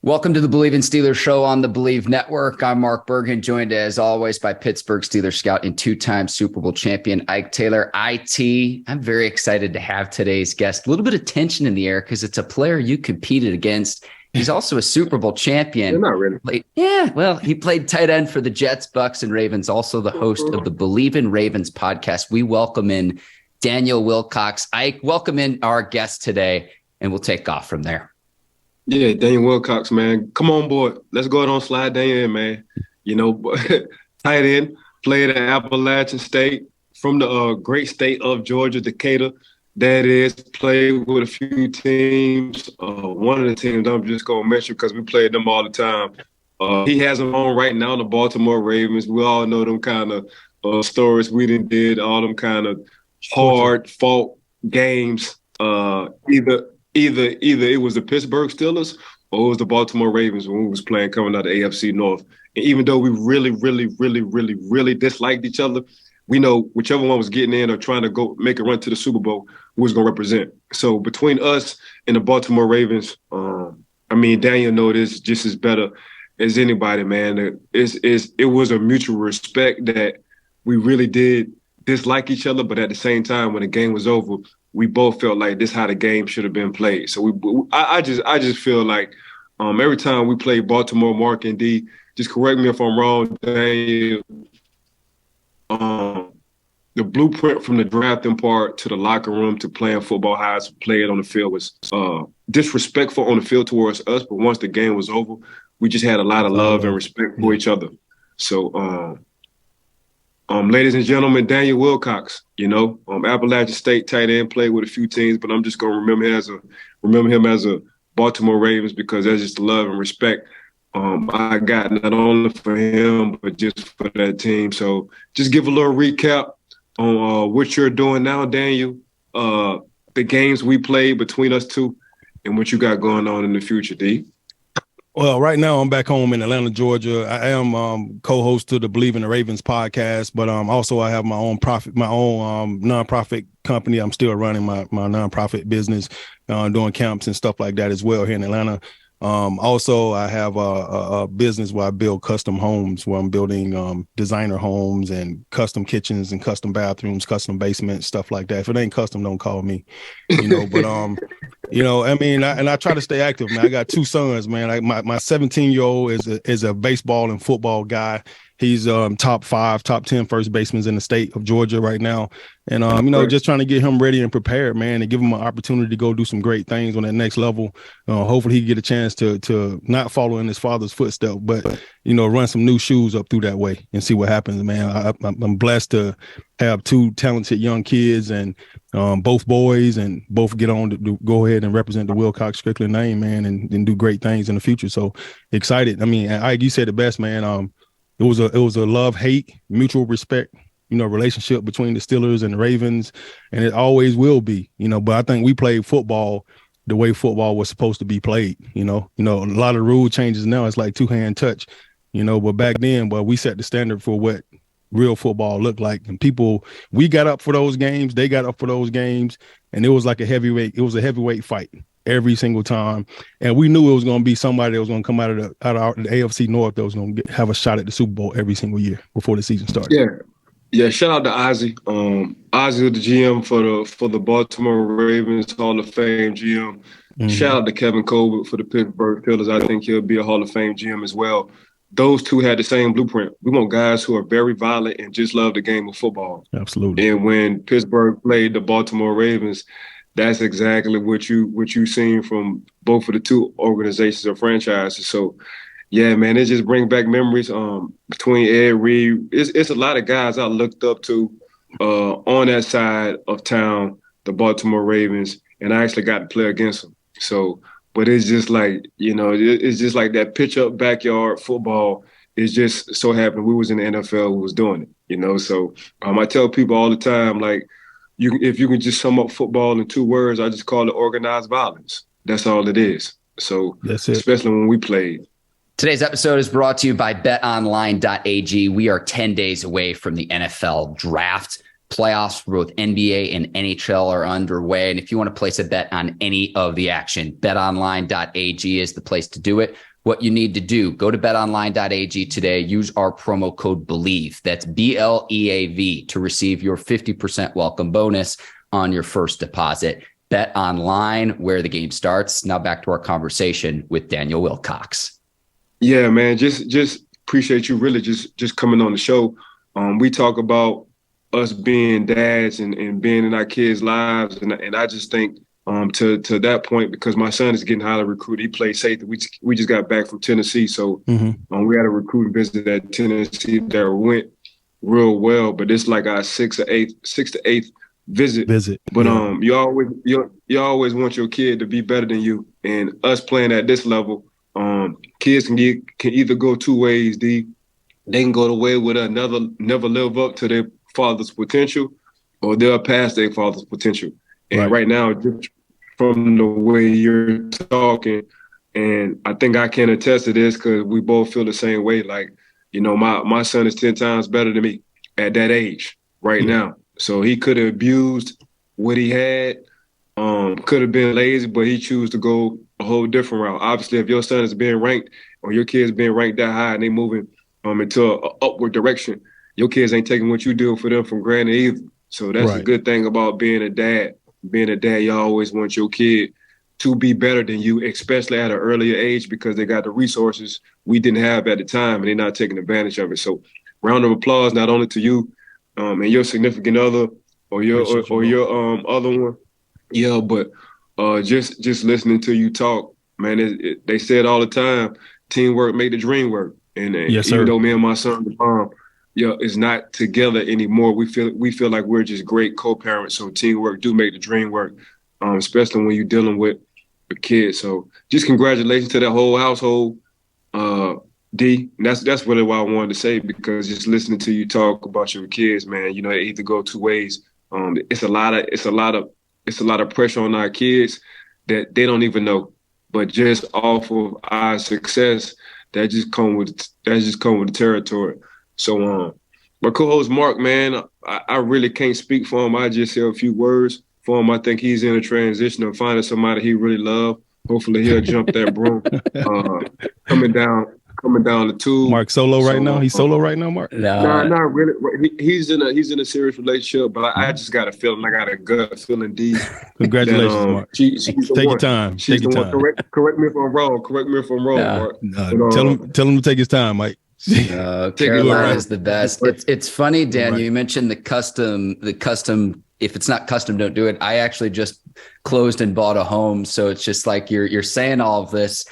Welcome to the Bleav in Steelers show on the Bleav Network. I'm Mark Bergin, joined as always by Pittsburgh Steelers scout and two-time Super Bowl champion Ike Taylor. IT, I'm very excited to have today's guest. A little bit of tension in the air because it's a player you competed against. He's also a Super Bowl champion. Not really. He played tight end for the Jets, Bucs, and Ravens, also the host of the Bleav in Ravens podcast. We welcome in Daniel Wilcox. Ike, welcome in our guest today, and we'll take off from there. Yeah, Daniel Wilcox, man. Come on, boy. Let's go ahead on slide Daniel in, man. Tight end, played at Appalachian State from the great state of Georgia, Decatur. That is, played with a few teams. One of the teams I'm just going to mention because we played them all the time. He has them on right now, the Baltimore Ravens. We all know them kind of stories we did, all them kind of hard-fought games. Either it was the Pittsburgh Steelers or it was the Baltimore Ravens when we was playing coming out of the AFC North. And even though we really disliked each other, we know whichever one was getting in or trying to go make a run to the Super Bowl, we was going to represent. So between us and the Baltimore Ravens, Daniel know this just as better as anybody, man. It was a mutual respect that we really did dislike each other, but at the same time, when the game was over, we both felt like this is how the game should have been played. So I just feel like every time we play Baltimore, Mark and D, just correct me if I'm wrong, Daniel, the blueprint from the drafting part to the locker room to playing football, how it's played on the field was disrespectful on the field towards us. But once the game was over, we just had a lot of love and respect for each other. So, ladies and gentlemen, Daniel Wilcox, Appalachian State tight end, played with a few teams, but I'm just going to remember him as a Baltimore Ravens because that's just the love and respect I got not only for him, but just for that team. So just give a little recap on what you're doing now, Daniel, the games we played between us two, and what you got going on in the future, D. Well, right now I'm back home in Atlanta, Georgia. I am co-host to the Bleav in the Ravens podcast, but also I have my own nonprofit company. I'm still running my nonprofit business, doing camps and stuff like that as well here in Atlanta. Also, I have a business where I build custom homes, where I'm building designer homes and custom kitchens and custom bathrooms, custom basements, stuff like that. If it ain't custom, don't call me, But I try to stay active, man. I got two sons, man. My 17-year-old is a baseball and football guy. He's top 5, top 10 first basemen in the state of Georgia right now. And, just trying to get him ready and prepared, man, and give him an opportunity to go do some great things on that next level. Hopefully he can get a chance to not follow in his father's footsteps, but, run some new shoes up through that way and see what happens, man. I'm blessed to have two talented young kids and both boys and both get on to go ahead and represent the Wilcox Strickland name, man, and do great things in the future. So excited. I mean, you said it best, man. It was a love-hate, mutual respect, relationship between the Steelers and the Ravens, and it always will be, but I think we played football the way football was supposed to be played, a lot of rule changes now. It's like two-hand touch, but back then, we set the standard for what real football looked like. And we got up for those games, they got up for those games, and it was like a heavyweight fight every single time. And we knew it was going to be somebody that was going to come out of the AFC North that was going to have a shot at the Super Bowl every single year before the season started. Yeah. Shout out to Ozzie. Ozzie, the GM for the Baltimore Ravens, Hall of Fame GM. Mm-hmm. Shout out to Kevin Colbert for the Pittsburgh Steelers. I think he'll be a Hall of Fame GM as well. Those two had the same blueprint. We want guys who are very violent and just love the game of football. Absolutely. And when Pittsburgh played the Baltimore Ravens, that's exactly what you seen from both of the two organizations or franchises. So, yeah, man, it just brings back memories between Ed Reed. It's a lot of guys I looked up to on that side of town, the Baltimore Ravens, and I actually got to play against them. So, but it's just like, it's just like that pitch-up backyard football. It's just so happened we was in the NFL who was doing it, So I tell people all the time, like, if you can just sum up football in 2 words, I just call it organized violence. That's all it is. So that's it. Especially when we played. Today's episode is brought to you by BetOnline.ag. We are 10 days away from the NFL draft. Playoffs for both NBA and NHL are underway. And if you want to place a bet on any of the action, BetOnline.ag is the place to do it. what you need to do, go to BetOnline.ag today. Use our promo code Bleav. That's BLEAV to receive your 50% welcome bonus on your first deposit. Bet Online, where the game starts. Now back to our conversation with Daniel Wilcox. Yeah, man, just appreciate you really just coming on the show. We talk about us being dads and being in our kids' lives, and I just think to that point, because my son is getting highly recruited. He plays safety. We just got back from Tennessee, so we had a recruiting visit at Tennessee that went real well. But it's like our sixth to eighth visit. But you always want your kid to be better than you, and us playing at this level, kids can either go two ways. They can go the way with never live up to their father's potential, or they'll pass their father's potential. And right now, just from the way you're talking, and I think I can attest to this because we both feel the same way. Like, my son is 10 times better than me at that age right now. So he could have abused what he had, could have been lazy, but he chose to go a whole different route. Obviously, if your son is being ranked or your kid's being ranked that high and they moving into an upward direction, your kids ain't taking what you do for them from granted either. So that's a good thing about being a dad. Being a dad, you always want your kid to be better than you, especially at an earlier age, because they got the resources we didn't have at the time, and they're not taking advantage of it. So round of applause not only to you and your significant other or your other one. Yeah, but just listening to you talk, man, they say it all the time, teamwork made the dream work. And even though me and my son, is not together anymore, we feel like we're just great co-parents. So teamwork do make the dream work, especially when you're dealing with a kid. So just congratulations to that whole household, D. And that's really what I wanted to say, because just listening to you talk about your kids, man, it either go two ways. It's a lot of pressure on our kids that they don't even know, but just off of our success, that just come with the territory. So, my co-host Mark, man, I really can't speak for him. I just say a few words for him. I think he's in a transition of finding somebody he really loves. Hopefully, he'll jump that broom. Coming down the tube. Mark solo right now. He's solo right now, Mark. No, not really. He's in a serious relationship, but I just got a feeling. I got a gut feeling. D. Congratulations, Mark. She's Take your time. She's the one. Correct me if I'm wrong. Mark. Tell him to take his time, Mike. Carolina is the best. It's funny, Daniel. You mentioned the custom. If it's not custom, don't do it. I actually just closed and bought a home, so it's just like you're saying all of this.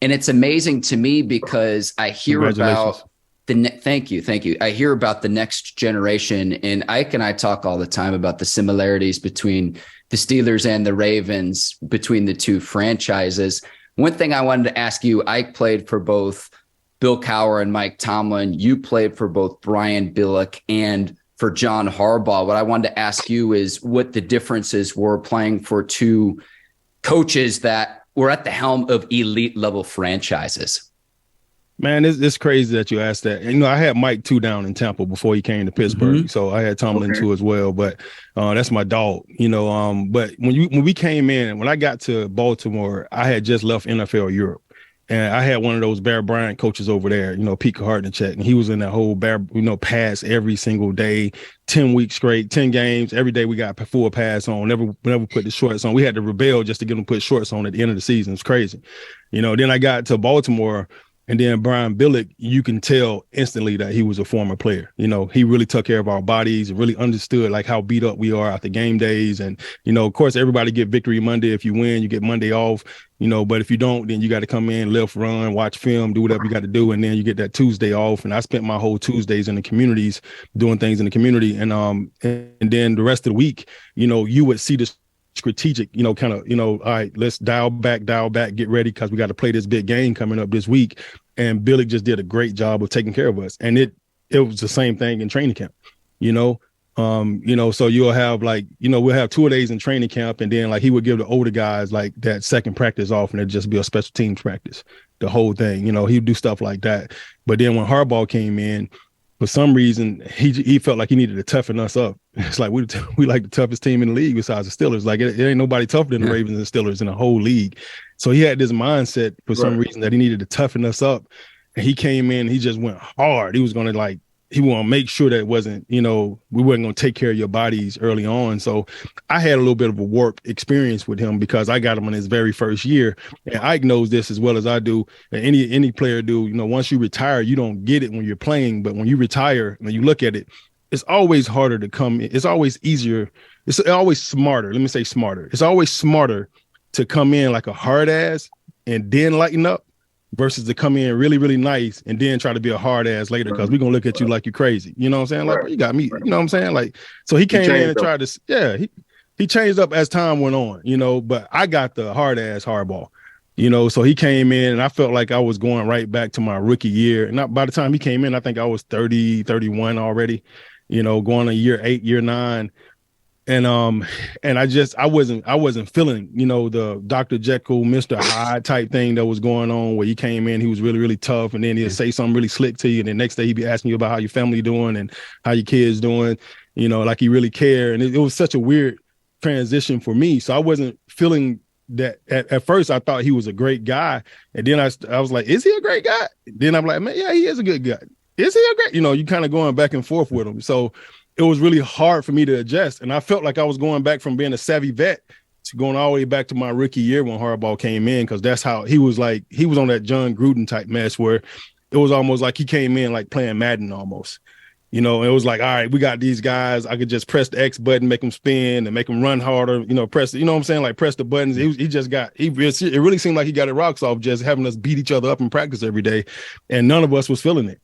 And it's amazing to me because I hear about thank you. I hear about the next generation, and Ike and I talk all the time about the similarities between the Steelers and the Ravens, between the two franchises. One thing I wanted to ask you, Ike played for both Bill Cowher and Mike Tomlin. You played for both Brian Billick and for John Harbaugh. What I wanted to ask you is what the differences were playing for two coaches that were at the helm of elite level franchises. Man, it's crazy that you asked that. And, I had Mike too down in Tampa before he came to Pittsburgh. So I had Tomlin too as well, but that's my dog, but when we came in, when I got to Baltimore, I had just left NFL Europe. And I had one of those Bear Bryant coaches over there, Pete Hartnett, and he was in that whole Bear, pass every single day, 10 weeks straight, 10 games. Every day we got full pass on, never put the shorts on. We had to rebel just to get them to put shorts on at the end of the season. It's crazy. Then I got to Baltimore, and then Brian Billick, you can tell instantly that he was a former player. He really took care of our bodies, really understood like how beat up we are after game days. And, of course, everybody get victory Monday. If you win, you get Monday off, but if you don't, then you got to come in, lift, run, watch film, do whatever you got to do. And then you get that Tuesday off. And I spent my whole Tuesdays in the communities doing things in the community. And then the rest of the week, you would see this strategic, all right, let's dial back, get ready, because we got to play this big game coming up this week. And Billy just did a great job of taking care of us. And it was the same thing in training camp, so you'll have we'll have 2 days in training camp, and then he would give the older guys that second practice off, and it'd just be a special teams practice, the whole thing. He'd do stuff like that. But then when Harbaugh came in, for some reason, he felt like he needed to toughen us up. It's like we like the toughest team in the league besides the Steelers. Like it ain't nobody tougher than the Ravens and Steelers in the whole league. So he had this mindset for some reason that he needed to toughen us up. And he came in, he just went hard. He was going to he want to make sure that it wasn't, we weren't going to take care of your bodies early on. So I had a little bit of a warped experience with him because I got him in his very first year. And Ike knows this as well as I do. And any player do, once you retire, you don't get it when you're playing. But when you retire, when you look at it, it's always harder to come in. It's always easier. It's always smarter. Let me say smarter. It's always smarter to come in like a hard ass and then lighten up versus to come in really, really nice and then try to be a hard ass later because we're going to look at you like you're crazy. You know what I'm saying? Like, you got me. You know what I'm saying? Like, so he came in and tried to, he changed up as time went on, but I got the hard ass Harbaugh, so he came in and I felt like I was going right back to my rookie year. And by the time he came in, I think I was 30, 31 already, going to year 8, year 9. And I wasn't feeling, the Dr. Jekyll, Mr. Hyde type thing that was going on where he came in, he was really, really tough. And then he'd say something really slick to you. And the next day he'd be asking you about how your family doing and how your kids doing, like he really cared. And it was such a weird transition for me. So I wasn't feeling that at first. I thought he was a great guy. And then I was like, is he a great guy? Then I'm like, man, yeah, he is a good guy. Is he a great, you kind of going back and forth with him. So it was really hard for me to adjust. And I felt like I was going back from being a savvy vet to going all the way back to my rookie year when Harbaugh came in, because that's how he was on that John Gruden type mess where it was almost like he came in like playing Madden almost. It was like, all right, we got these guys. I could just press the X button, make them spin and make them run harder, press, what I'm saying? Like press the buttons. It really seemed like he got it rocks off just having us beat each other up in practice every day. And none of us was feeling it.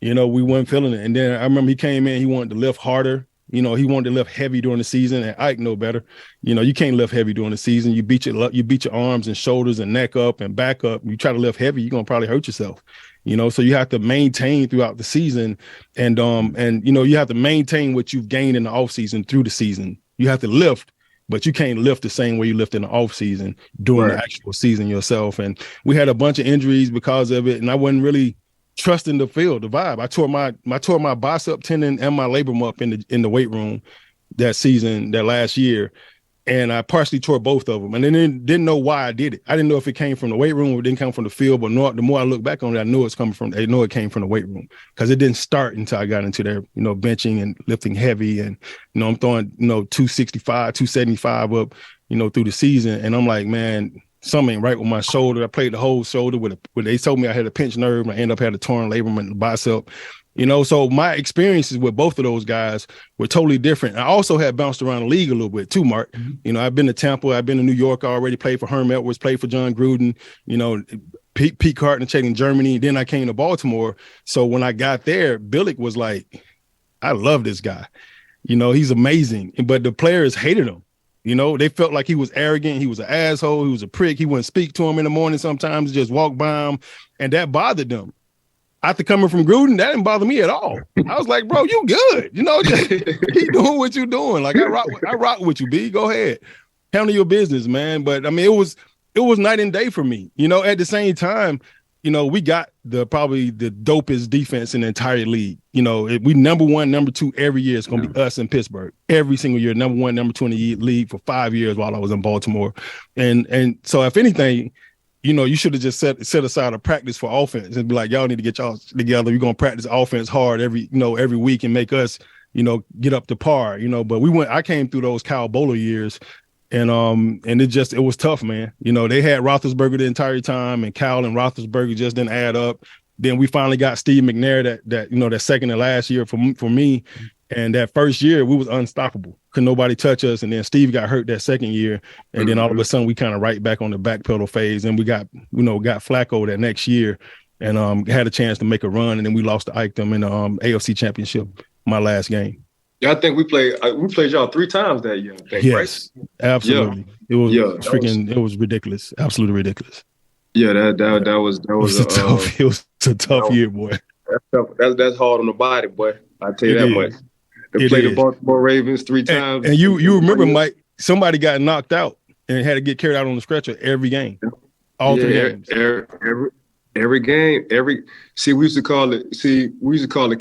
We weren't feeling it. And then I remember he came in, he wanted to lift harder. He wanted to lift heavy during the season, and Ike know better. You can't lift heavy during the season. You beat your arms and shoulders and neck up and back up. You try to lift heavy, you're going to probably hurt yourself. So you have to maintain throughout the season and you have to maintain what you've gained in the off season through the season. You have to lift, but you can't lift the same way you lift in the off season during the actual season yourself. And we had a bunch of injuries because of it, and I wasn't really trusting the field, the vibe. I tore my bicep tendon and my labrum up in the weight room that last year, and I partially tore both of them. And then didn't know why I did it. I didn't know if it came from the weight room or it didn't come from the field. But the more I look back on it, I know it came from the weight room, because it didn't start until I got into there, benching and lifting heavy, and I'm throwing 265, 275 up, through the season, and I'm like, man, something ain't right with my shoulder. I played the whole shoulder with they told me I had a pinched nerve, and I ended up had a torn labrum in the bicep. So my experiences with both of those guys were totally different. I also had bounced around the league a little bit too, Mark. I've been to Tampa, I've been to New York already, played for Herm Edwards, played for John Gruden, Pete Carton in Germany. Then I came to Baltimore. So when I got there, Billick was like, I love this guy. He's amazing. But the players hated him. They felt like he was arrogant. He was an asshole. He was a prick. He wouldn't speak to him in the morning sometimes, just walk by him. And that bothered them. After coming from Gruden, that didn't bother me at all. I was like, bro, you good. Just keep doing what you're doing. Like, I rock with you, B. Go ahead. Handle your business, man. But, I mean, it was night and day for me. At the same time, we got probably the dopest defense in the entire league. We number 1, number 2 every year. It's going to be us in Pittsburgh every single year. Number 1, number 2 in the league for 5 years while I was in Baltimore. And so if anything, you should have just set aside a practice for offense and be like, y'all need to get y'all together. We're going to practice offense hard every week and make us, get up to par, but I came through those Kyle Bowler years. And it was tough, man. They had Roethlisberger the entire time, and Kyle and Roethlisberger just didn't add up. Then we finally got Steve McNair that second and last year for me. And that first year we was unstoppable. Couldn't nobody touch us. And then Steve got hurt that second year. And then all of a sudden we kind of right back on the back pedal phase. And we got Flacco that next year and had a chance to make a run. And then we lost to Ike them in the AFC Championship, my last game. Yeah, I think we played y'all 3 times that year. I think, yes, right? Absolutely. Yeah. It was ridiculous. Absolutely ridiculous. Yeah, that was it was a tough year, boy. That's tough. That's hard on the body, boy. I tell you that much. They played the Baltimore Ravens 3 times. And you remember, Mike, somebody got knocked out and had to get carried out on the stretcher every game. All 3 games. Every game, we used to call it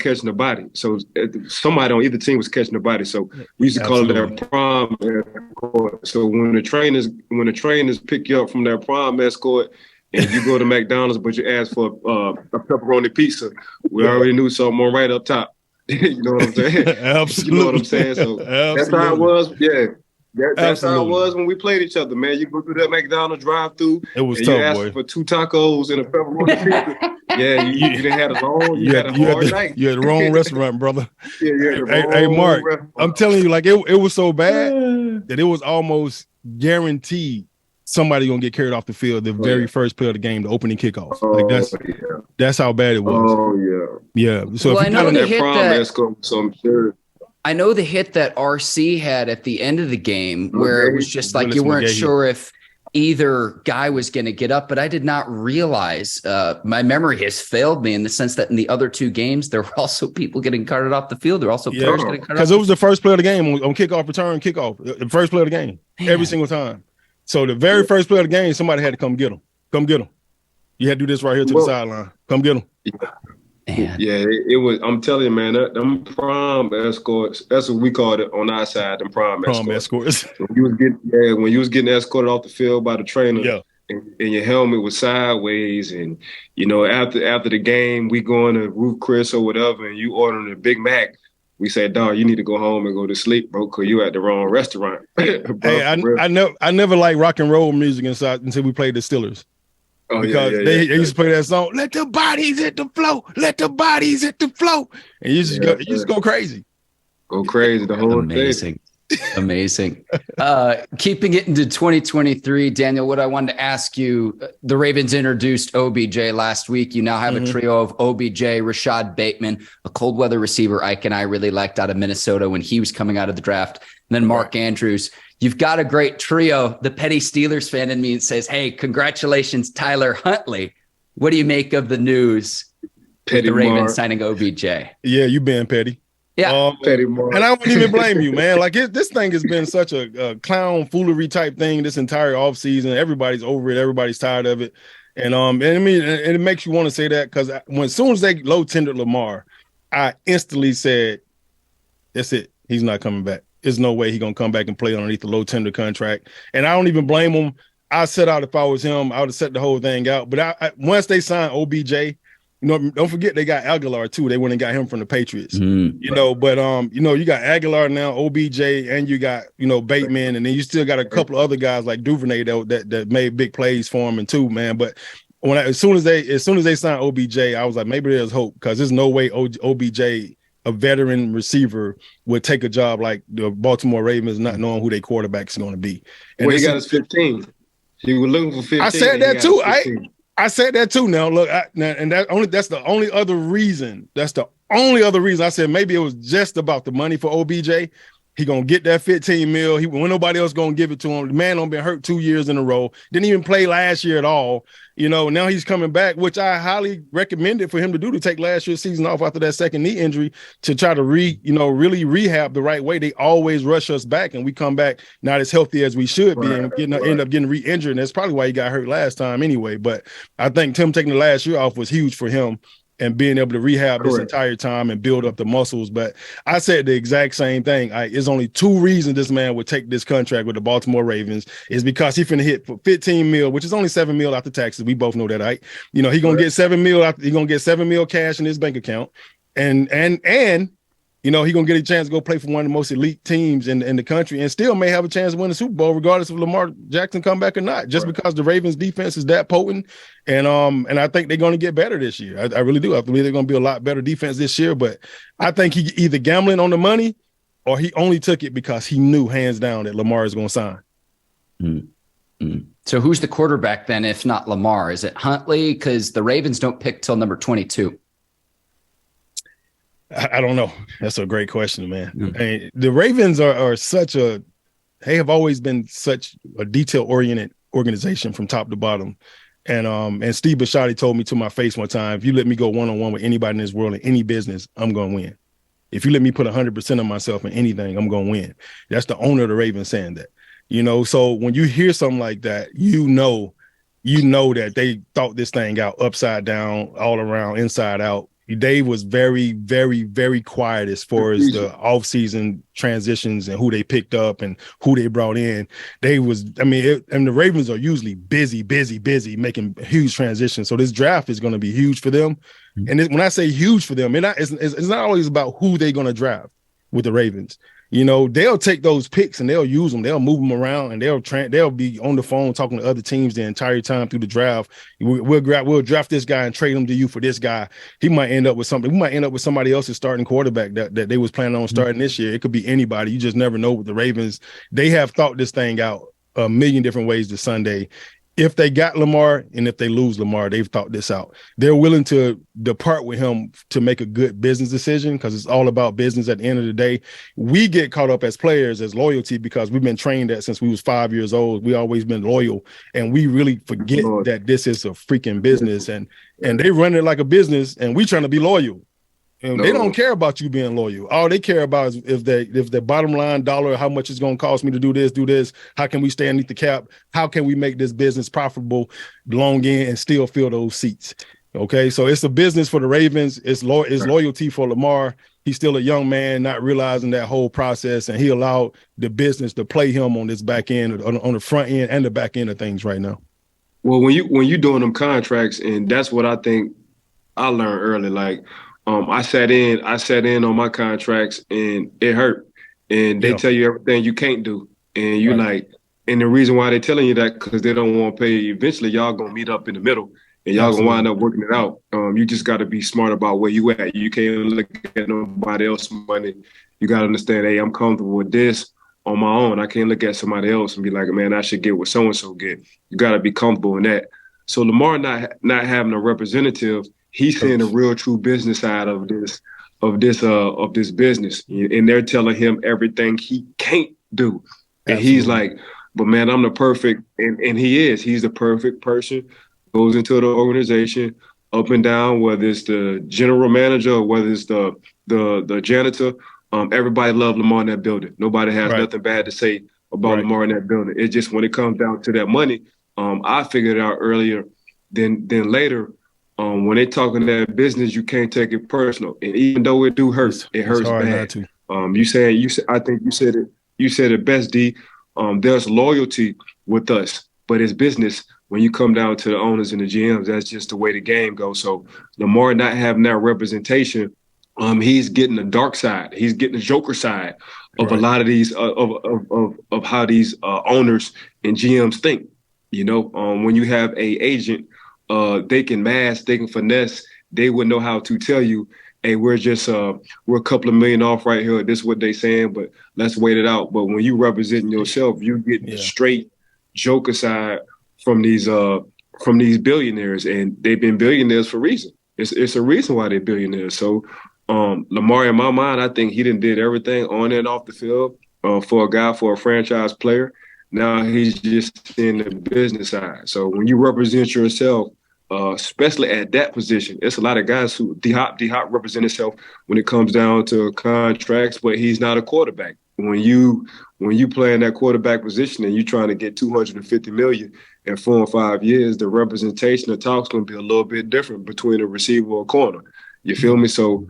catching the body. So somebody on either team was catching the body. So we used to call it their prime escort. So when the trainers pick you up from their prime escort and you go to McDonald's, but you ask for a pepperoni pizza, we already knew something on right up top. You know what I'm saying? Absolutely. You know what I'm saying? So that's how it was. Yeah. That's how it was when we played each other, man. You go through that McDonald's drive-through, it was and tough, you asked for 2 tacos and a pepperoni pizza. Yeah, you didn't have a long, you had a hard night. You had the wrong restaurant, brother. Yeah, hey, Mark, restaurant. I'm telling you, like it was so bad that it was almost guaranteed somebody gonna get carried off the field the very first play of the game, the opening kickoff. That's how bad it was. Oh yeah. So well, if you got that prom escort, so I'm sure. I know the hit that RC had at the end of the game where it was just like you weren't sure if either guy was going to get up, but I did not realize my memory has failed me in the sense that in the other 2 games, there were also people getting carted off the field. There were also players getting carted off. Because it was the first play of the game on kickoff, return, kickoff, the first play of the game, every single time. So the very first play of the game, somebody had to come get them. Come get them. You had to do this right here to the sideline. Come get them. Yeah, it was. I'm telling you, man, them prom escorts. That's what we called it on our side. Them prom escorts. When you was getting escorted off the field by the trainer, and your helmet was sideways, and after the game, we going to Ruth Chris or whatever, and you ordering a Big Mac. We said, dog, you need to go home and go to sleep, bro, because you at the wrong restaurant. Bro, hey, I never liked rock and roll music inside until we played the Steelers. Oh, because they used to play that song, let the bodies hit the floor, let the bodies hit the floor. And you just go crazy. Go crazy the whole thing. Amazing. Keeping it into 2023, Daniel, what I wanted to ask you, the Ravens introduced OBJ last week. You now have a trio of OBJ, Rashad Bateman, a cold weather receiver Ike and I really liked out of Minnesota when he was coming out of the draft. And then Mark Andrews. You've got a great trio. The petty Steelers fan in me says, hey, congratulations, Tyler Huntley. What do you make of the news? The Ravens signing OBJ. Yeah, you been petty. Yeah. Petty Mark. And I don't even blame you, man. Like this thing has been such a clown foolery type thing this entire offseason. Everybody's over it. Everybody's tired of it. And it makes you want to say that because as soon as they low tendered Lamar, I instantly said, that's it. He's not coming back. There's no way he's going to come back and play underneath the low tender contract. And I don't even blame him. I set out if I was him, I would have set the whole thing out. But I once they signed OBJ, don't forget they got Aguilar too. They went and got him from the Patriots. But you got Aguilar now, OBJ, and you got Bateman, and then you still got a couple of other guys like Duvernay that made big plays for him and too, man. But as soon as they signed OBJ, I was like, maybe there's hope because there's no way OBJ, a veteran receiver, would take a job like the Baltimore Ravens, not knowing who their quarterback is going to be. And he got his 15. He was looking for 15. I said that too. I said that too. Now look, that's the only other reason. That's the only other reason I said maybe it was just about the money for OBJ. He gonna get that 15 mil. When nobody else gonna give it to him. The man done been hurt 2 years in a row. Didn't even play last year at all. Now he's coming back, which I highly recommended for him to do, to take last year's season off after that second knee injury to try to really rehab the right way. They always rush us back and we come back not as healthy as we should be and end up getting re-injured. And that's probably why he got hurt last time anyway. But I think Tim taking the last year off was huge for him and being able to rehab this entire time and build up the muscles. But I said the exact same thing. There's only 2 reasons this man would take this contract with the Baltimore Ravens is because he finna hit for 15 mil, which is only 7 mil after taxes. We both know that, right? He gonna get 7 mil after, he gonna get 7 mil cash in his bank account. And he gonna get a chance to go play for one of the most elite teams in the country and still may have a chance to win the Super Bowl, regardless of Lamar Jackson come back or not, just because the Ravens defense is that potent. And I think they're going to get better this year. I really do. I believe they're going to be a lot better defense this year, but I think he either gambling on the money or he only took it because he knew hands down that Lamar is going to sign. Mm-hmm. So who's the quarterback then, if not Lamar? Is it Huntley? Because the Ravens don't pick till number 22. I don't know. That's a great question, man. Mm-hmm. I mean, the Ravens are they have always been such a detail-oriented organization from top to bottom. And Steve Bisciotti told me to my face one time, if you let me go one-on-one with anybody in this world in any business, I'm going to win. If you let me put 100% of myself in anything, I'm going to win. That's the owner of the Ravens saying that. So when you hear something like that, you you know that they thought this thing out upside down, all around, inside out. Dave was very, very, very quiet as far as the offseason transitions and who they picked up and who they brought in. They was, and the Ravens are usually busy, making huge transitions. So this draft is going to be huge for them. And when I say huge for them, it's not always about who they're going to draft with the Ravens. You know, they'll take those picks and they'll use them. They'll move them around and they'll be on the phone talking to other teams the entire time through the draft. We'll draft this guy and trade him to you for this guy. He might end up with something. We might end up with somebody else's starting quarterback that they was planning on starting this year. It could be anybody. You just never know with the Ravens. They have thought this thing out a million different ways this Sunday. If they got Lamar and if they lose Lamar, they've thought this out. They're willing to depart with him to make a good business decision because it's all about business at the end of the day. We get caught up as players as loyalty because we've been trained that since we was 5 years old. We always been loyal, and we really forget that this is a freaking business, and they run it like a business, and we trying to be loyal. And they don't care about you being loyal. All they care about is if the bottom line dollar, how much it's going to cost me to do this, how can we stay underneath the cap? How can we make this business profitable long in and still fill those seats? Okay, so it's a business for the Ravens. It's loyalty for Lamar. He's still a young man, not realizing that whole process, and he allowed the business to play him on this back end, on the front end and the back end of things right now. Well, when you doing them contracts, and that's what I think I learned early, like – I sat in on my contracts and it hurt. And they tell you everything you can't do. And you and the reason why they're telling you that because they don't want to pay you. Eventually, y'all going to meet up in the middle and y'all going to wind up working it out. You just got to be smart about where you at. You can't look at nobody else's money. You got to understand, hey, I'm comfortable with this on my own. I can't look at somebody else and be like, man, I should get what so-and-so get. You got to be comfortable in that. So Lamar not having a representative, he's seeing the real true business side of this business, and they're telling him everything he can't do, and he's like, "But man, I'm the perfect," and he's the perfect person. Goes into the organization up and down, whether it's the general manager or whether it's the janitor. Everybody loved Lamar in that building. Nobody has nothing bad to say about Lamar in that building. It's just when it comes down to that money, I figured it out earlier than later. When they talking that business, you can't take it personal, and even though it do hurt, it hurts bad. I think you said it best, D. There's loyalty with us, but it's business. When you come down to the owners and the GMs, that's just the way the game goes. So Lamar not having that representation, he's getting the dark side. He's getting the Joker side of a lot of these of how these owners and GMs think. You know, when you have a agent. They can mask, they can finesse, they would know how to tell you, hey, we're a couple of million off right here. This is what they saying, but let's wait it out. But when you representing yourself, you get the straight Joker side from these billionaires, and they've been billionaires for a reason. It's a reason why they're billionaires. So Lamar, in my mind, I think he did everything on and off the field for a franchise player. Now he's just in the business side. So when you represent yourself, especially at that position, it's a lot of guys who D-Hop represent himself when it comes down to contracts, but he's not a quarterback. When you play in that quarterback position and you're trying to get $250 million in 4 or 5 years, the representation of talk's going to be a little bit different between a receiver or a corner. You feel me? So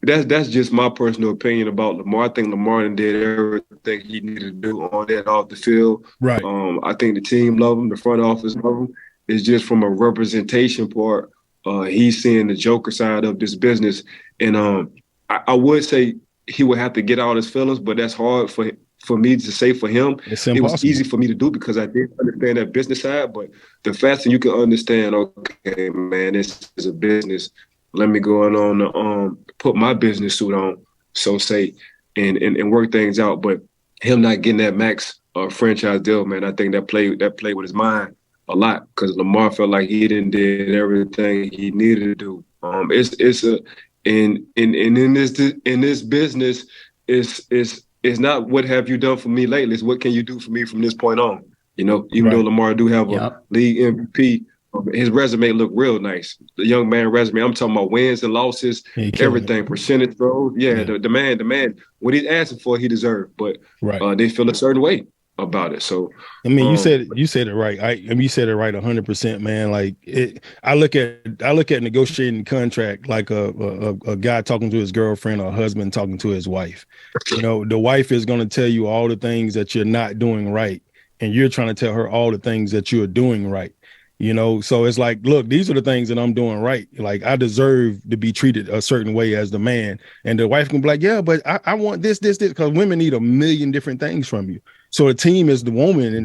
that's just my personal opinion about Lamar. I think Lamar did everything he needed to do on and off the field. Right. I think the team love him, the front office love him. It's just from a representation part, he's seeing the Joker side of this business. And I would say he would have to get out his feelings, but that's hard for me to say for him. It was easy for me to do because I did understand that business side. But the faster you can understand, okay, man, this is a business. Let me go on put my business suit on, so say, and work things out. But him not getting that max franchise deal, man, I think that played with his mind a lot because Lamar felt like he did everything he needed to do. In this business, it's not what have you done for me lately. It's what can you do for me from this point on. You know, even though Lamar do have a league MVP. His resume looked real nice. The young man resume. I'm talking about wins and losses, everything, percentage throws. The man, what he's asking for, he deserved. But they feel a certain way. about it. So I mean, you said it right. You said it right 100%, man. Like I look at negotiating contract like a guy talking to his girlfriend or a husband talking to his wife. You know, the wife is going to tell you all the things that you're not doing right, and you're trying to tell her all the things that you're doing right. You know, so it's like, look, these are the things that I'm doing right. Like, I deserve to be treated a certain way as the man. And the wife can be like, yeah, but I want this, because women need a million different things from you. So the team is the woman in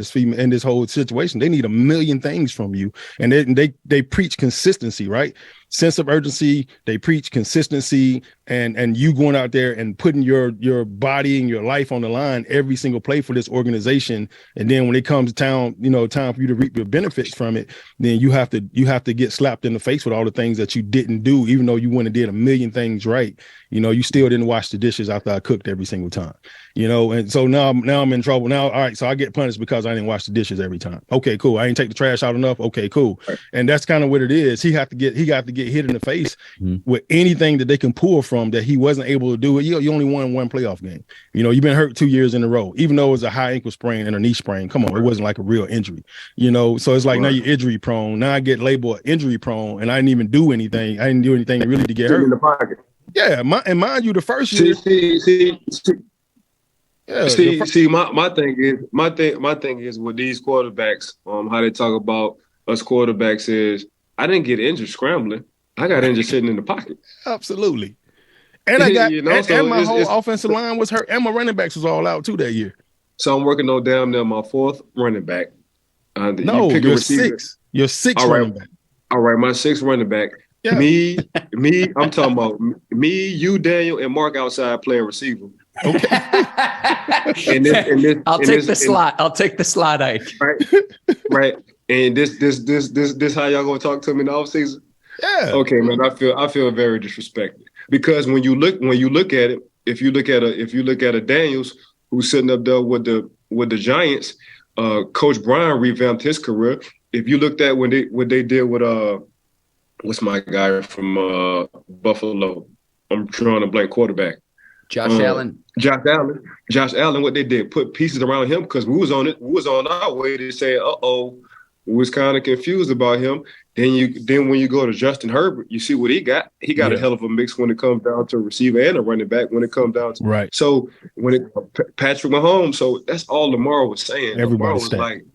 this whole situation. They need a million things from you. And they preach consistency, right? Sense of urgency. They preach consistency, and you going out there and putting your body and your life on the line every single play for this organization. And then when it comes time for you to reap your benefits from it, then you have to get slapped in the face with all the things that you didn't do, even though you went and did a million things right. You know, you still didn't wash the dishes after I cooked every single time. You know, and so now I'm in trouble. Now, all right, so I get punished because I didn't wash the dishes every time. Okay, cool. I didn't take the trash out enough. Okay, cool. And that's kind of what it is. He got to get hit in the face with anything that they can pull from that he wasn't able to do. You only won one playoff game. You know, you've been hurt 2 years in a row, even though it was a high ankle sprain and a knee sprain. Come on, it wasn't like a real injury. You know, so it's like now you're injury prone. Now I get labeled injury prone, and I didn't even do anything. I didn't do anything really to get hurt. In the pocket. Yeah, and mind you, the first year. My thing is with these quarterbacks, how they talk about us quarterbacks is I didn't get injured scrambling. I got injured sitting in the pocket. Absolutely. And I got and my whole offensive line was hurt, and my running backs was all out too that year. So I'm working on damn near my fourth running back. You're six. You're six running back. All right, my sixth running back. Yeah. Me, I'm talking about me, you, Daniel, and Mark outside playing receiver. Okay. I'll take the slot, Ike. Right. And this how y'all gonna talk to me in the offseason? Yeah. Okay, man. I feel very disrespected because when you look at it, if you look at a Daniels who's sitting up there with the Giants, Coach Brian revamped his career. If you looked at what they did with what's my guy from Buffalo? I'm drawing a blank quarterback. Josh Allen. Josh Allen, what they did, put pieces around him because we was on our way to say, we was kind of confused about him. Then when you go to Justin Herbert, you see what he got. He got a hell of a mix when it comes down to a receiver and a running back when it comes down to right. So when Patrick Mahomes, so that's all Lamar was saying. Everybody was like,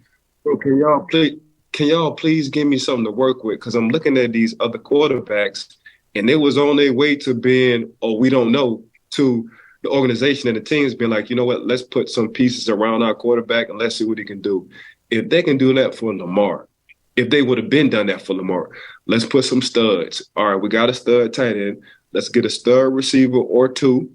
bro, can y'all please give me something to work with? Because I'm looking at these other quarterbacks, and they was on their way to being, we don't know, to the organization and the team's been like, you know what, let's put some pieces around our quarterback and let's see what he can do. If they can do that for Lamar, if they would have been done that for Lamar, let's put some studs. All right, we got a stud tight end. Let's get a stud receiver or two.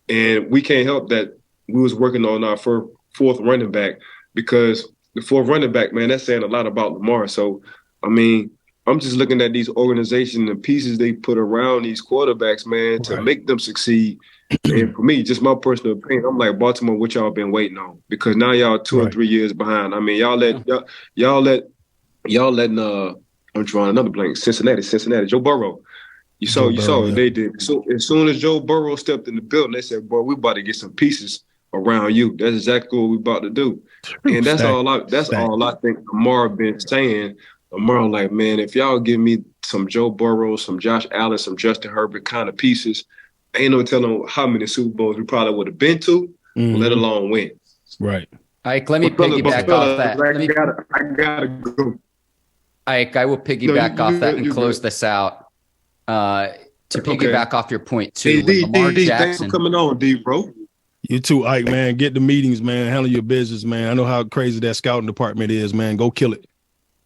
And we can't help that we was working on our fourth running back because the fourth running back, man, that's saying a lot about Lamar. So, I mean, I'm just looking at these organizations and pieces they put around these quarterbacks, man, to make them succeed. And for me, just my personal opinion, I'm like, Baltimore, what y'all been waiting on? Because now y'all 2 or 3 years behind. I mean, y'all letting I'm drawing another blank. Cincinnati, Joe Burrow. You saw what they did. So as soon as Joe Burrow stepped in the building, they said, boy, we about to get some pieces around you. That's exactly what we about to do. And that's all I think Lamar been saying. Lamar, like, man, if y'all give me some Joe Burrow, some Josh Allen, some Justin Herbert kind of pieces, ain't no telling how many Super Bowls we probably would have been to, let alone win. Right. Ike, let me piggyback off that. I gotta go. Ike, I will piggyback off that and close this out. To piggyback off your point too, Lamar Jackson. Thanks for coming on, D, bro. You too, Ike, man. Get the meetings, man. Handle your business, man. I know how crazy that scouting department is, man. Go kill it.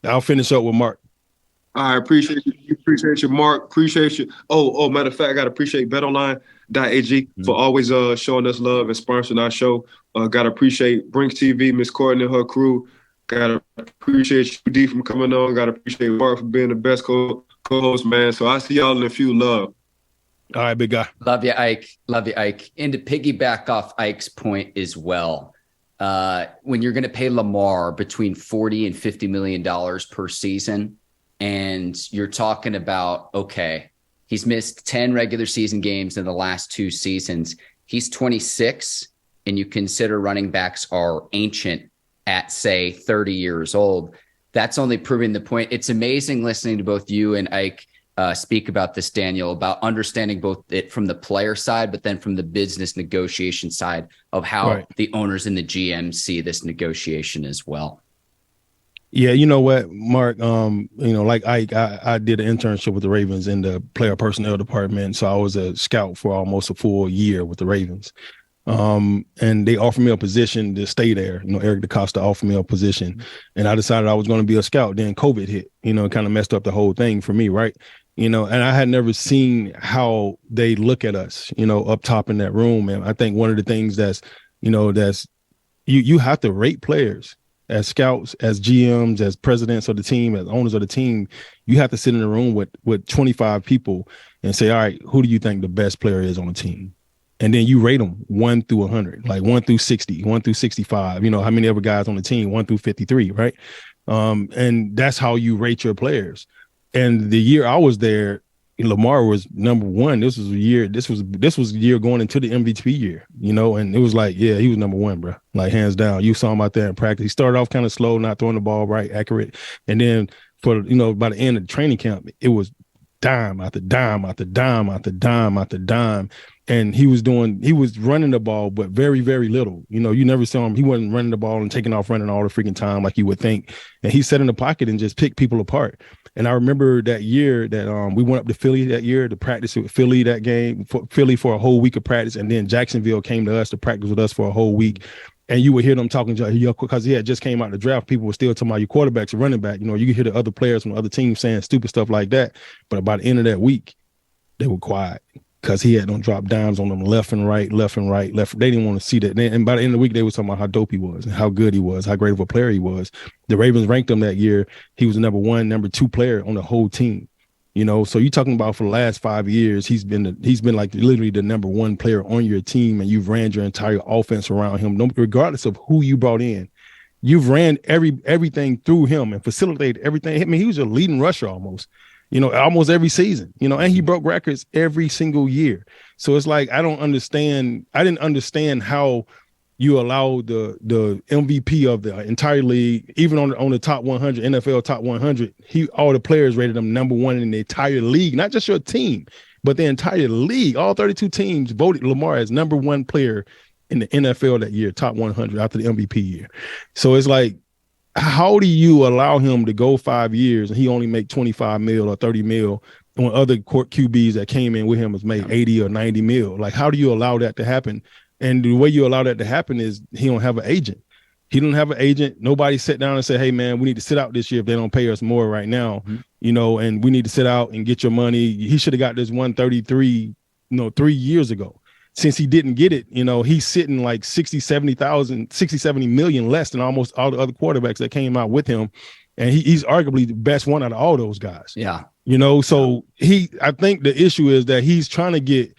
I'll finish up with Mark. I appreciate you. Appreciate you, Mark. Appreciate you. Oh, matter of fact, I got to appreciate BetOnline.ag for always showing us love and sponsoring our show. Got to appreciate Brinks TV, Miss Courtney and her crew. Got to appreciate you, D, from coming on. Got to appreciate Mark for being the best co-host, man. So I see y'all in a few. Love. All right, big guy. Love you, Ike. And to piggyback off Ike's point as well, when you're going to pay Lamar between $40 and $50 million per season, and you're talking about, okay, he's missed 10 regular season games in the last 2 seasons. He's 26. and you consider running backs are ancient at, say, 30 years old, that's only proving the point. It's amazing listening to both you and Ike speak about this, Daniel, about understanding both it from the player side, but then from the business negotiation side of how the owners and the GM see this negotiation as well. Yeah, you know what, Mark, like Ike, I did an internship with the Ravens in the player personnel department. So I was a scout for almost a full year with the Ravens. And they offered me a position to stay there. Eric DeCosta offered me a position, and I decided I was going to be a scout. Then COVID hit, it kind of messed up the whole thing for me, right? And I had never seen how they look at us, up top in that room. And I think one of the things that's you have to rate players. As scouts, as GMs, as presidents of the team, as owners of the team, you have to sit in a room with 25 people and say, all right, who do you think the best player is on the team? And then you rate them 1 through 100, like 1 through 60, 1 through 65, how many other guys on the team, 1 through 53, right? And that's how you rate your players. And the year I was there, Lamar was number one. This was a year going into the MVP year, and it was like, yeah, he was number one, bro. Like hands down. You saw him out there in practice. He started off kind of slow, not throwing the ball right, accurate. And then by the end of the training camp, it was dime after dime after dime after dime after dime. And he was running the ball, but very, very little. You never saw him. He wasn't running the ball and taking off running all the freaking time like you would think. And he sat in the pocket and just picked people apart. And I remember that year that we went up to Philly that year to practice with Philly that game, Philly for a whole week of practice. And then Jacksonville came to us to practice with us for a whole week. And you would hear them talking because he had just came out of the draft. People were still talking about your quarterback's a running back. You could hear the other players from the other teams saying stupid stuff like that. But by the end of that week, they were quiet because he had them drop dimes on them left and right. They didn't want to see that. And by the end of the week, they were talking about how dope he was and how good he was, how great of a player he was. The Ravens ranked him that year. He was the number 1, number 2 player on the whole team. So you're talking about for the last 5 years, he's been like literally the number 1 player on your team, and you've ran your entire offense around him, regardless of who you brought in. You've ran everything through him and facilitated everything. I mean, he was a leading rusher almost. Almost every season, and he broke records every single year. So it's like, I didn't understand how you allow the MVP of the entire league, even on the top 100, NFL top 100, all the players rated him number 1 in the entire league, not just your team, but the entire league. All 32 teams voted Lamar as number 1 player in the NFL that year, top 100 after the MVP year. So it's like, how do you allow him to go 5 years and he only make 25 mil or 30 mil when other court QBs that came in with him has made 80 or 90 mil? Like, how do you allow that to happen? And the way you allow that to happen is he don't have an agent. He don't have an agent. Nobody sat down and said, hey, man, we need to sit out this year if they don't pay us more right now, and we need to sit out and get your money. He should have got this 133, 3 years ago. Since he didn't get it, he's sitting like 60, 70 million less than almost all the other quarterbacks that came out with him. And he's arguably the best one out of all those guys. Yeah. So I think the issue is that he's trying to get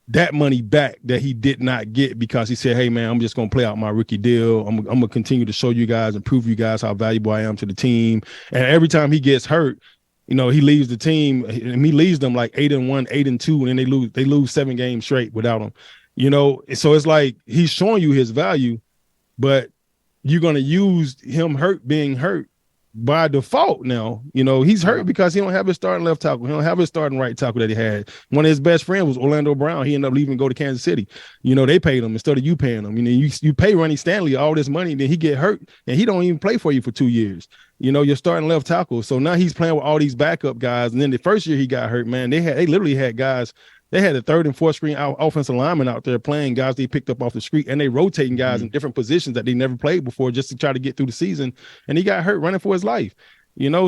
that money back that he did not get because he said, hey, man, I'm just going to play out my rookie deal. I'm going to continue to show you guys and prove you guys how valuable I am to the team. And every time he gets hurt, he leaves the team and he leaves them like 8-1, 8-2, and then they lose 7 games straight without him. So it's like he's showing you his value, but you're going to use him being hurt by default now. He's hurt because he don't have his starting left tackle. He don't have his starting right tackle that he had. One of his best friends was Orlando Brown. He ended up leaving and go to Kansas City. They paid him instead of you paying him. You pay Ronnie Stanley all this money, then he get hurt and he don't even play for you for 2 years. You're starting left tackle. So now he's playing with all these backup guys. And then the first year he got hurt, man, they literally had guys. They had the 3rd and 4th string offensive linemen out there playing guys they picked up off the street, and they rotating guys in different positions that they never played before just to try to get through the season. And he got hurt running for his life.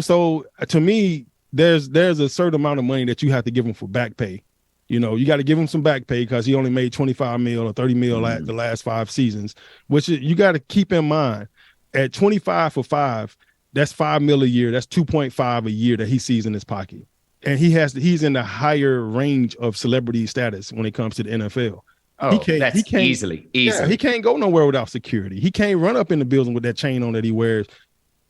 So to me, there's a certain amount of money that you have to give him for back pay. You got to give him some back pay because he only made 25 mil or 30 mil at the last 5 seasons, which you got to keep in mind. At 25 for 5, that's 5 mil a year. That's 2.5 a year that he sees in his pocket. And he's in the higher range of celebrity status when it comes to the NFL. Oh, he can't easily. Yeah, he can't go nowhere without security. He can't run up in the building with that chain on that he wears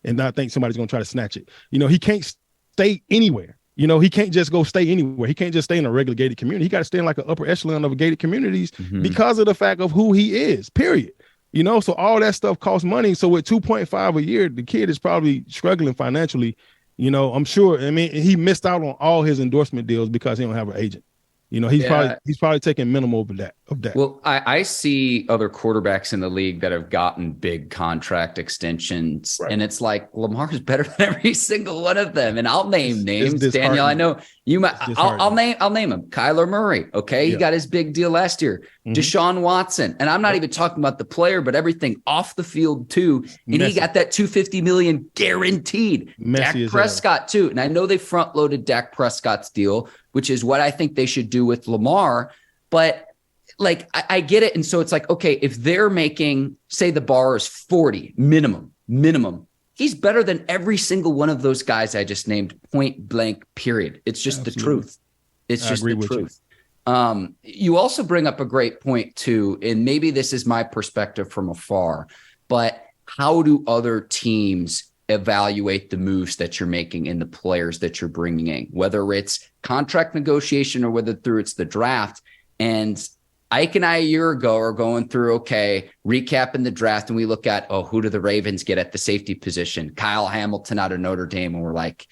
and not think somebody's going to try to snatch it. He can't stay anywhere. He can't just go stay anywhere. He can't just stay in a regular gated community. He got to stay in like an upper echelon of gated communities because of the fact of who he is, period. So all that stuff costs money. So with 2.5 a year, the kid is probably struggling financially. I'm sure. I mean, he missed out on all his endorsement deals because he don't have an agent. He's probably taking minimal of that. Well, I see other quarterbacks in the league that have gotten big contract extensions, and it's like Lamar's better than every single one of them. And I'll name names, Daniel. I know you might. I'll name him. Kyler Murray. Okay, he got his big deal last year. Deshaun Watson, and I'm not even talking about the player, but everything off the field too. And he got that $250 million guaranteed. Dak Prescott too, and I know they front loaded Dak Prescott's deal, which is what I think they should do with Lamar. But like, I get it. And so it's like, okay, if they're making, say the bar is 40 minimum, he's better than every single one of those guys I just named, point blank, period. It's just the truth. It's just the truth. You also bring up a great point too, and maybe this is my perspective from afar, but how do other teams evaluate the moves that you're making and the players that you're bringing in, whether it's contract negotiation or whether it's the draft? And Ike and I a year ago are going through, recapping the draft, and we look at, who do the Ravens get at the safety position? Kyle Hamilton out of Notre Dame. And we're like,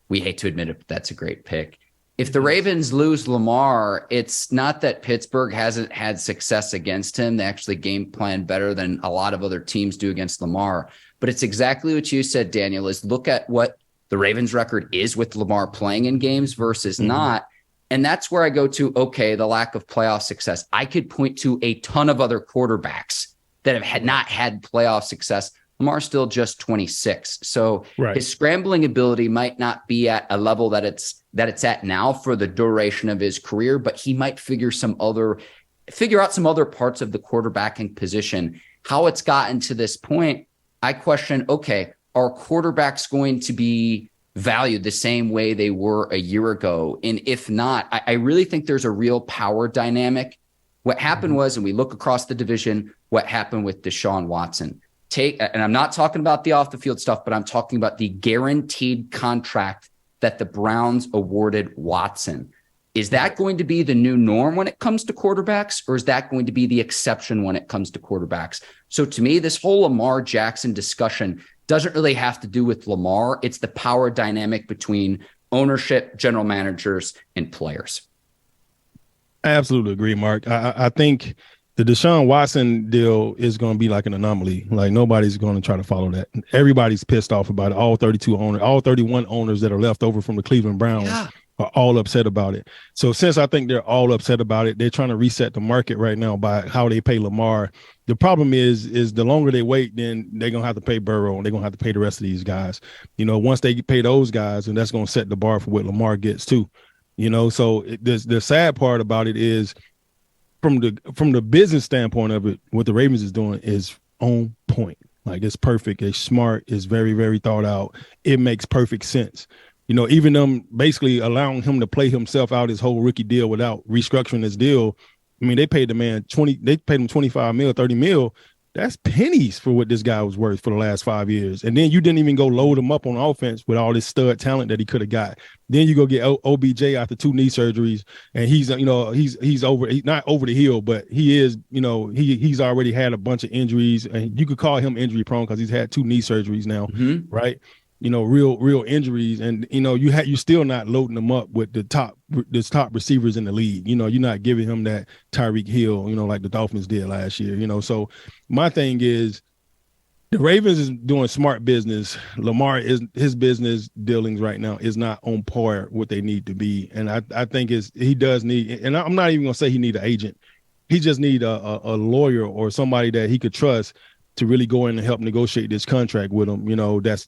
we hate to admit it, but that's a great pick. If the Ravens lose Lamar, it's not that Pittsburgh hasn't had success against him. They actually game plan better than a lot of other teams do against Lamar. But it's exactly what you said, Daniel, is look at what the Ravens record is with Lamar playing in games versus not. And that's where I go to, the lack of playoff success. I could point to a ton of other quarterbacks that have not had playoff success. Lamar's still just 26. So his scrambling ability might not be at a level that it's at now for the duration of his career, but he might figure out some other parts of the quarterbacking position. How it's gotten to this point, I question, are quarterbacks going to be valued the same way they were a year ago? And if not, I really think there's a real power dynamic. What happened was, and we look across the division, what happened with Deshaun Watson. And I'm not talking about the off the field stuff, but I'm talking about the guaranteed contract that the Browns awarded Watson. Is that going to be the new norm when it comes to quarterbacks, or is that going to be the exception when it comes to quarterbacks? So to me, this whole Lamar Jackson discussion doesn't really have to do with Lamar. It's the power dynamic between ownership, general managers, and players. I absolutely agree, Mark. I think the Deshaun Watson deal is going to be like an anomaly. Like, nobody's going to try to follow that. Everybody's pissed off about it. All 31 owners that are left over from the Cleveland Browns are all upset about it. So since I think they're all upset about it, they're trying to reset the market right now by how they pay Lamar. The problem is the longer they wait, then they're going to have to pay Burrow, and they're going to have to pay the rest of these guys. Once they pay those guys, and that's going to set the bar for what Lamar gets too. So the sad part about it is, from the business standpoint of it, what the Ravens is doing is on point. Like, it's perfect. It's smart. It's very, very thought out. It makes perfect sense. Even them basically allowing him to play himself out his whole rookie deal without restructuring his deal. I mean, they paid the man they paid him $25 million, $30 million. That's pennies for what this guy was worth for the last 5 years. And then you didn't even go load him up on offense with all this stud talent that he could have got. Then you go get OBJ after 2 knee surgeries, and he's he's not over the hill, but he is, he's already had a bunch of injuries, and you could call him injury prone because he's had 2 knee surgeries now, right? Real injuries, and you're still not loading them up with the top receivers in the league. You're not giving him that Tyreek Hill, like the Dolphins did last year. So my thing is, the Ravens is doing smart business. Lamar his business dealings right now is not on par what they need to be, and I think he does need. And I'm not even gonna say he need an agent. He just need a lawyer or somebody that he could trust to really go in and help negotiate this contract with him,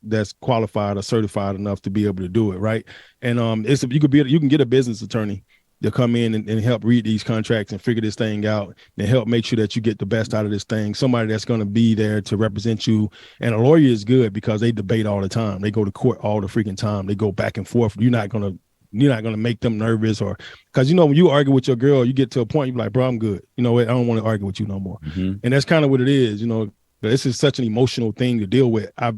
that's qualified or certified enough to be able to do it, right? And you can get a business attorney to come in and help read these contracts and figure this thing out and help make sure that you get the best out of this thing. Somebody that's going to be there to represent you. And a lawyer is good because they debate all the time. They go to court all the freaking time. They go back and forth. You're not going to make them nervous, or because when you argue with your girl, you get to a point you're like, bro, I'm good. I don't want to argue with you no more. And that's kind of what it is. This is such an emotional thing to deal with. I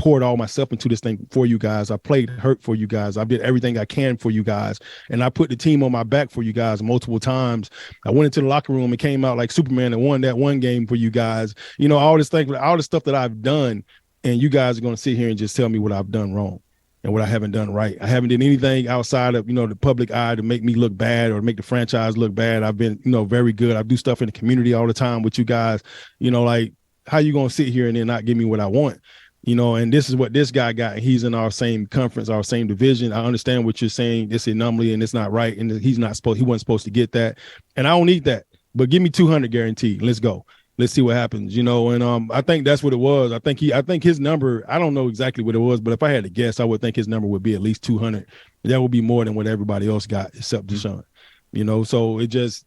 poured all myself into this thing for you guys. I played hurt for you guys. I did everything I can for you guys. And I put the team on my back for you guys multiple times. I went into the locker room and came out like Superman and won that one game for you guys. All this stuff that I've done. And you guys are going to sit here and just tell me what I've done wrong and what I haven't done right. I haven't done anything outside of, the public eye to make me look bad or make the franchise look bad. I've been, very good. I do stuff in the community all the time with you guys. Like, how you going to sit here and then not give me what I want? And this is what this guy got. He's in our same conference, our same division. I understand what you're saying. It's an anomaly and it's not right. And he wasn't supposed to get that. And I don't need that. But give me 200 guaranteed. Let's go. Let's see what happens, and I think that's what it was. I think his number, I don't know exactly what it was, but if I had to guess, I would think his number would be at least 200. That would be more than what everybody else got except Deshaun, so it just,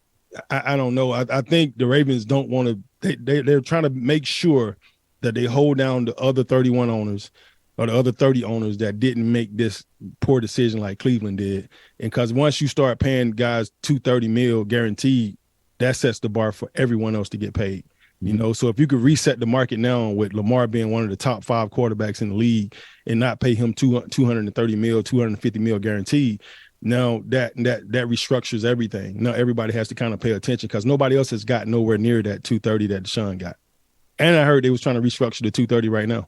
I don't know. I think the Ravens don't want to, they're trying to make sure that they hold down the other 31 owners or the other 30 owners that didn't make this poor decision like Cleveland did. And because once you start paying guys $230 million guaranteed, that sets the bar for everyone else to get paid. So if you could reset the market now with Lamar being one of the top 5 quarterbacks in the league and not pay him $230 million, $250 million guaranteed, now that restructures everything. Now everybody has to kind of pay attention because nobody else has got nowhere near that 230 that Deshaun got. And I heard they was trying to restructure the 230 right now.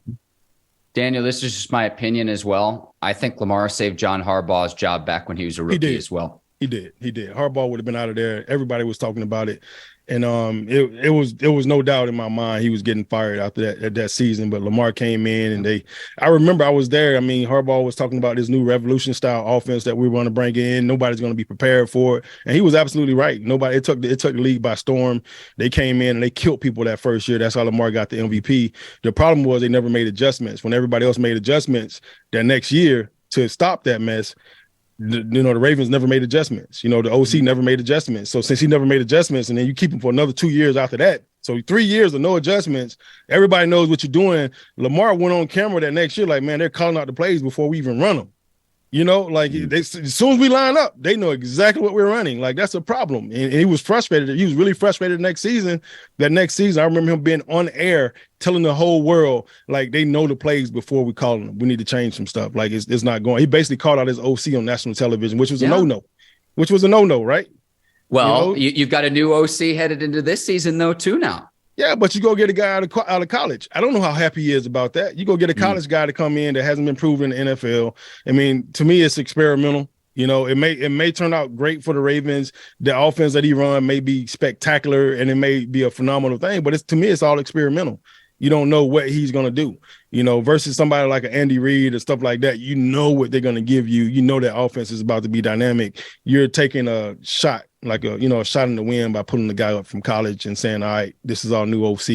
Daniel, this is just my opinion as well. I think Lamar saved John Harbaugh's job back when he was a rookie as well. He did. Harbaugh would have been out of there. Everybody was talking about it. And it was no doubt in my mind he was getting fired after that season. But Lamar came in and I remember I was there. I mean, Harbaugh was talking about this new revolution style offense that we were going to bring in. Nobody's going to be prepared for it. And he was absolutely right. It took the league by storm. They came in and they killed people that first year. That's how Lamar got the MVP. The problem was they never made adjustments. When everybody else made adjustments that next year to stop that mess, the Ravens never made adjustments. The OC never made adjustments. So since he never made adjustments, and then you keep him for another 2 years after that, so 3 years of no adjustments, everybody knows what you're doing. Lamar went on camera that next year like, man, they're calling out the plays before we even run them. As soon as we line up, they know exactly what we're running. Like, that's a problem. And he was frustrated. He was really frustrated next season. That next season, I remember him being on air telling the whole world, like, they know the plays before we call them. We need to change some stuff. Like, it's not going. He basically called out his OC on national television, which was a no-no, right? Well, you've got a new OC headed into this season, though, too, now. Yeah, but you go get a guy out of college. I don't know how happy he is about that. You go get a college guy to come in that hasn't been proven in the NFL. I mean, to me, it's experimental. It may turn out great for the Ravens. The offense that he run may be spectacular and it may be a phenomenal thing, but to me, it's all experimental. You don't know what he's going to do, versus somebody like an Andy Reid or stuff like that. What they're going to give you. That offense is about to be dynamic. You're taking a shot, like a shot in the wind by pulling the guy up from college and saying, all right, this is our new OC.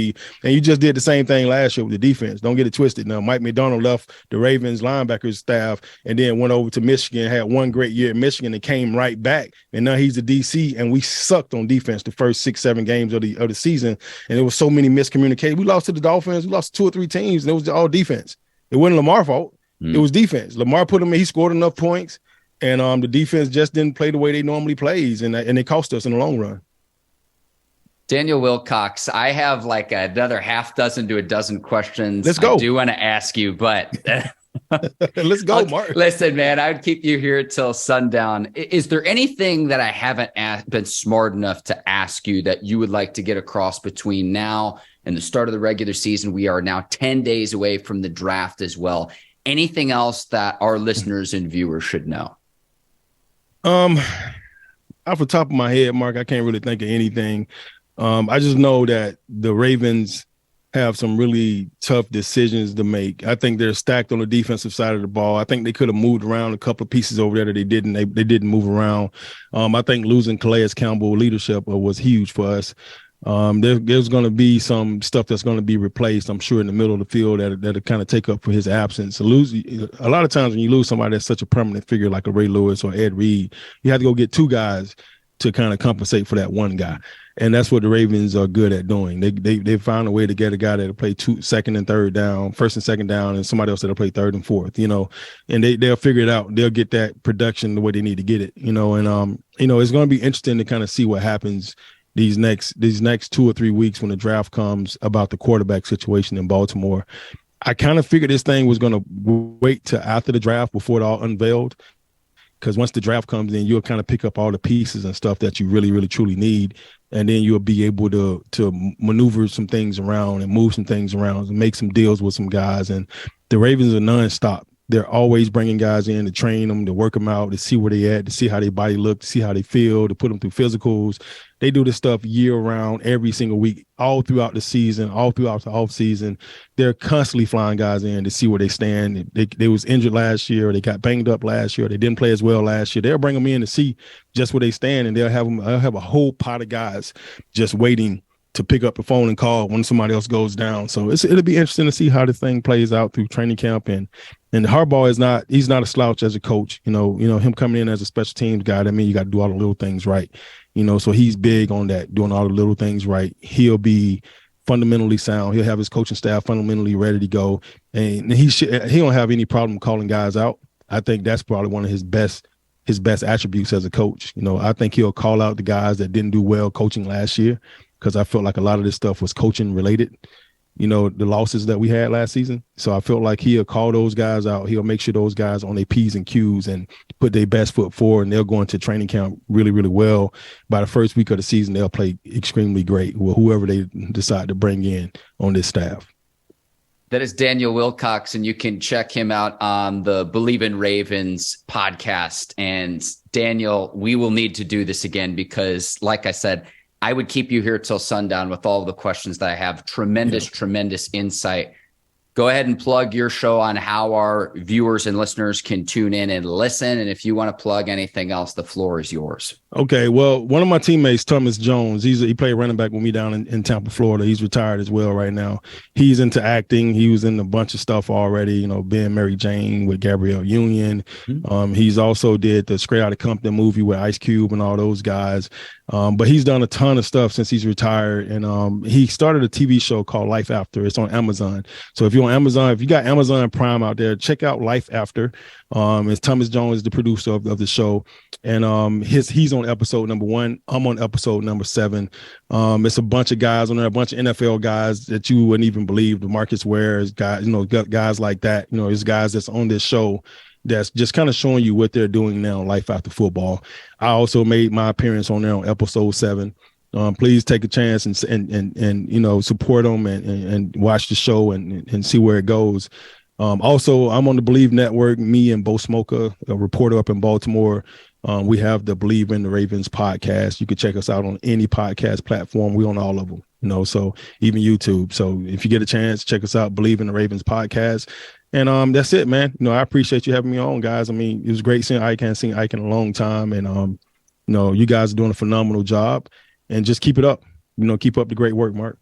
And you just did the same thing last year with the defense. Don't get it twisted. Now, Mike McDonald left the Ravens linebackers staff and then went over to Michigan, had one great year at Michigan and came right back. And now he's the DC, and we sucked on defense the first 6-7 games of the season. And there was so many miscommunications. We lost to the Dolphins. We lost 2 or 3 teams, and it was all defense. It wasn't Lamar's fault. It was defense. Lamar put him in. He scored enough points. And the defense just didn't play the way they normally plays, and it cost us in the long run. Daniel Wilcox, I have like another half dozen to a dozen questions. Let's go. I do want to ask you, but let's go, Mark. Listen, man, I would keep you here till sundown. Is there anything that I haven't been smart enough to ask you that you would like to get across between now and the start of the regular season? We are now 10 days away from the draft as well. Anything else that our listeners and viewers should know? Off the top of my head, Mark, I can't really think of anything. I just know that the Ravens have some really tough decisions to make. I think they're stacked on the defensive side of the ball. I think they could have moved around a couple of pieces over there that they didn't. They didn't move around. I think losing Calais Campbell leadership was huge for us. There's going to be some stuff that's going to be replaced, I'm sure, in the middle of the field that'll kind of take up for his absence. A lot of times when you lose somebody that's such a permanent figure like a Ray Lewis or Ed Reed, you have to go get 2 guys to kind of compensate for that one guy. And that's what the Ravens are good at doing. They found a way to get a guy that'll play second and third down, first and second down, and somebody else that'll play third and fourth, and they'll figure it out. They'll get that production the way they need to get it, and it's going to be interesting to kind of see what happens these next 2 or 3 weeks when the draft comes about the quarterback situation in Baltimore. I kind of figured this thing was going to wait till after the draft before it all unveiled. Because once the draft comes in, you'll kind of pick up all the pieces and stuff that you really, really, truly need. And then you'll be able to maneuver some things around and move some things around and make some deals with some guys. And the Ravens are nonstop. They're always bringing guys in to train them, to work them out, to see where they at, to see how their body look, to see how they feel, to put them through physicals. They do this stuff year round, every single week, all throughout the season, all throughout the off season. They're constantly flying guys in to see where they stand. They was injured last year, or they got banged up last year, or they didn't play as well last year. They'll bring them in to see just where they stand, and they'll have a whole pot of guys just waiting to pick up the phone and call when somebody else goes down. So it'll be interesting to see how the thing plays out through training camp. And Harbaugh he's not a slouch as a coach. You know, him coming in as a special teams guy, that means you got to do all the little things right. So he's big on that, doing all the little things right. He'll be fundamentally sound. He'll have his coaching staff fundamentally ready to go. And he don't have any problem calling guys out. I think that's probably one of his best attributes as a coach. I think he'll call out the guys that didn't do well coaching last year, because I felt like a lot of this stuff was coaching related, the losses that we had last season. So I felt like he'll call those guys out. He'll make sure those guys on their P's and Q's and put their best foot forward, and they'll go into training camp really, really well. By the first week of the season, they'll play extremely great with whoever they decide to bring in on this staff. That is Daniel Wilcox, and you can check him out on the Bleav in Ravens podcast. And Daniel, we will need to do this again because, like I said, I would keep you here till sundown with all of the questions that I have. Tremendous insight. Go ahead and plug your show on how our viewers and listeners can tune in and listen. And if you want to plug anything else, the floor is yours. Okay. Well, one of my teammates, Thomas Jones, he played running back with me down in Tampa, Florida. He's retired as well right now. He's into acting. He was in a bunch of stuff already, being Mary Jane with Gabrielle Union. Mm-hmm. He's also did the Straight Outta Compton movie with Ice Cube and all those guys. But he's done a ton of stuff since he's retired. And he started a TV show called Life After. It's on Amazon. So if you're on Amazon, if you got Amazon Prime out there, check out Life After. It's Thomas Jones, the producer of the show. And he's on episode number 1. I'm on episode number 7. It's a bunch of guys on there, a bunch of NFL guys that you wouldn't even believe. The Marcus Ware's guys, guys like that. There's guys that's on this show that's just kind of showing you what they're doing now, life after football. I also made my appearance on there on episode 7. Please take a chance and support them and watch the show and see where it goes. Also, I'm on the Bleav Network. Me and Bo Smoker, a reporter up in Baltimore. We have the Bleav in the Ravens podcast. You can check us out on any podcast platform. We're on all of them, so even YouTube. So if you get a chance, check us out, Bleav in the Ravens podcast. And that's it, man. I appreciate you having me on, guys. I mean, it was great seeing Ike. I hadn't seen Ike in a long time. And, you guys are doing a phenomenal job. And just keep it up. Keep up the great work, Mark.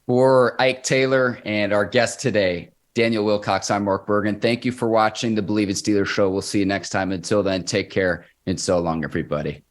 For Ike Taylor and our guest today, Daniel Wilcox, I'm Mark Bergin. Thank you for watching the Bleav in Steelers show. We'll see you next time. Until then, take care and so long, everybody.